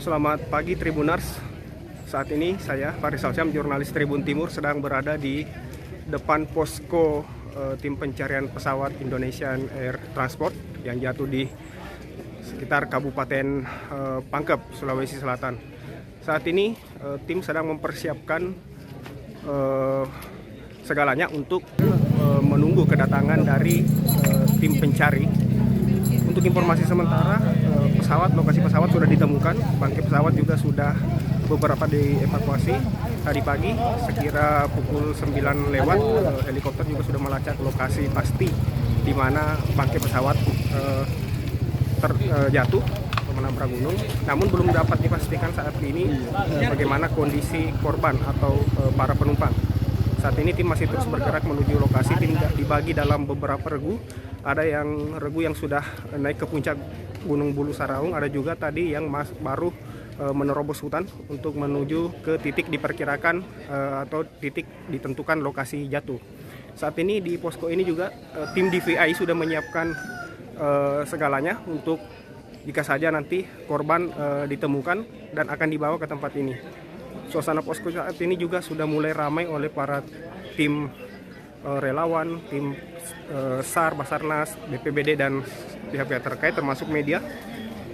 Selamat pagi Tribuners. Saat ini saya, Farisal Syam, jurnalis Tribun Timur, sedang berada di depan posko tim pencarian pesawat Indonesian Air Transport yang jatuh di sekitar Kabupaten Pangkep, Sulawesi Selatan. Saat ini tim sedang mempersiapkan segalanya untuk menunggu kedatangan dari tim pencari. Untuk informasi sementara, lokasi pesawat sudah ditemukan, bangkai pesawat juga sudah beberapa dievakuasi. Tadi pagi sekira pukul 9 lewat, helikopter juga sudah melacak lokasi pasti di mana bangkai pesawat terjatuh atau menabrak gunung. Namun belum dapat dipastikan saat ini bagaimana kondisi korban atau para penumpang. Saat ini tim masih terus bergerak menuju lokasi. Tim dibagi dalam beberapa regu. Ada yang regu yang sudah naik ke puncak Gunung Bulu Saraung, ada juga tadi yang baru menerobos hutan untuk menuju ke titik diperkirakan atau titik ditentukan lokasi jatuh. Saat ini di posko ini juga tim DVI sudah menyiapkan segalanya untuk jika saja nanti korban ditemukan dan akan dibawa ke tempat ini. Suasana posko saat ini juga sudah mulai ramai oleh para tim relawan, tim SAR, Basarnas, BPBD dan pihak-pihak terkait termasuk media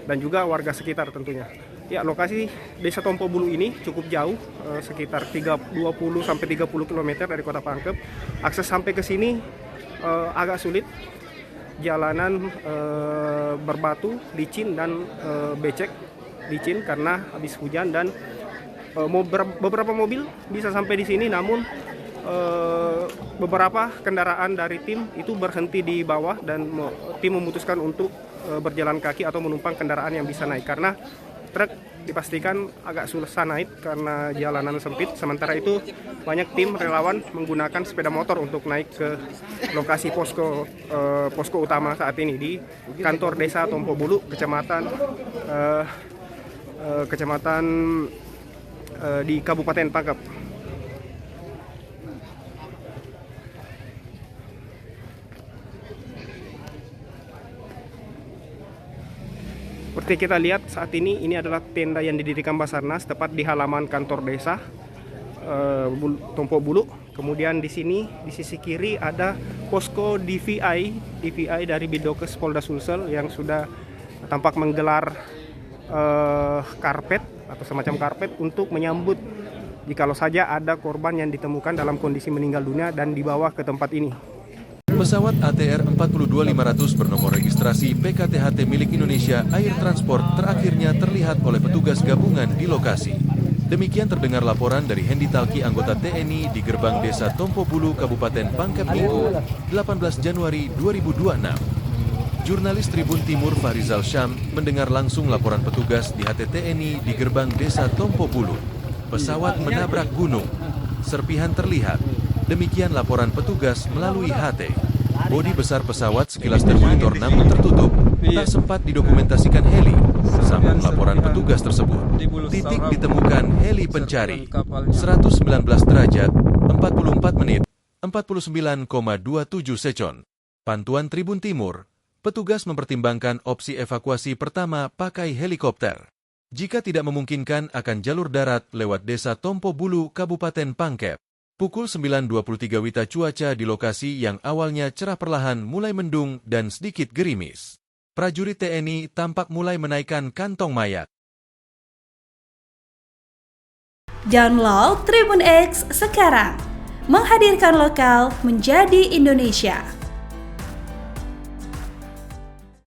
dan juga warga sekitar tentunya. Ya, lokasi Desa Tompo Bulu ini cukup jauh, sekitar 20 sampai 30 km dari Kota Pangkep. Akses sampai ke sini agak sulit. Jalanan berbatu, licin dan becek. Licin karena habis hujan dan beberapa mobil bisa sampai di sini, namun beberapa kendaraan dari tim itu berhenti di bawah dan tim memutuskan untuk berjalan kaki atau menumpang kendaraan yang bisa naik karena truk dipastikan agak susah naik karena jalanan sempit. Sementara itu banyak tim relawan menggunakan sepeda motor untuk naik ke lokasi posko utama saat ini di kantor Desa Tompo Bulu, kecamatan di Kabupaten Pangkep. Seperti kita lihat saat ini adalah tenda yang didirikan Basarnas tepat di halaman kantor desa Tompo Bulu. Kemudian di sini di sisi kiri ada posko DVI dari Bidokes Polda Sulsel yang sudah tampak menggelar karpet atau semacam karpet untuk menyambut jikalau saja ada korban yang ditemukan dalam kondisi meninggal dunia dan dibawa ke tempat ini. Pesawat ATR 42500 bernomor registrasi PKTHT milik Indonesia Air Transport terakhirnya terlihat oleh petugas gabungan di lokasi. Demikian terdengar laporan dari Hendi Talki, anggota TNI di gerbang Desa Tompo Bulu, Kabupaten Pangkep Minggu, 18 Januari 2026. Jurnalis Tribun Timur Farisal Syam mendengar langsung laporan petugas di HTTNI di gerbang Desa Tompo Bulu. Pesawat menabrak gunung. Serpihan terlihat. Demikian laporan petugas melalui HT. Bodi besar pesawat sekilas termonitor namun tertutup, tak sempat didokumentasikan heli. Sambung laporan petugas tersebut. Titik ditemukan heli pencari, 119 derajat, 44 menit, 49,27 second. Pantuan Tribun Timur, petugas mempertimbangkan opsi evakuasi pertama pakai helikopter. Jika tidak memungkinkan akan jalur darat lewat Desa Tompo Bulu, Kabupaten Pangkep. Pukul 9.23 WITA cuaca di lokasi yang awalnya cerah perlahan mulai mendung dan sedikit gerimis. Prajurit TNI tampak mulai menaikkan kantong mayat. Download Tribun X sekarang, menghadirkan lokal menjadi Indonesia.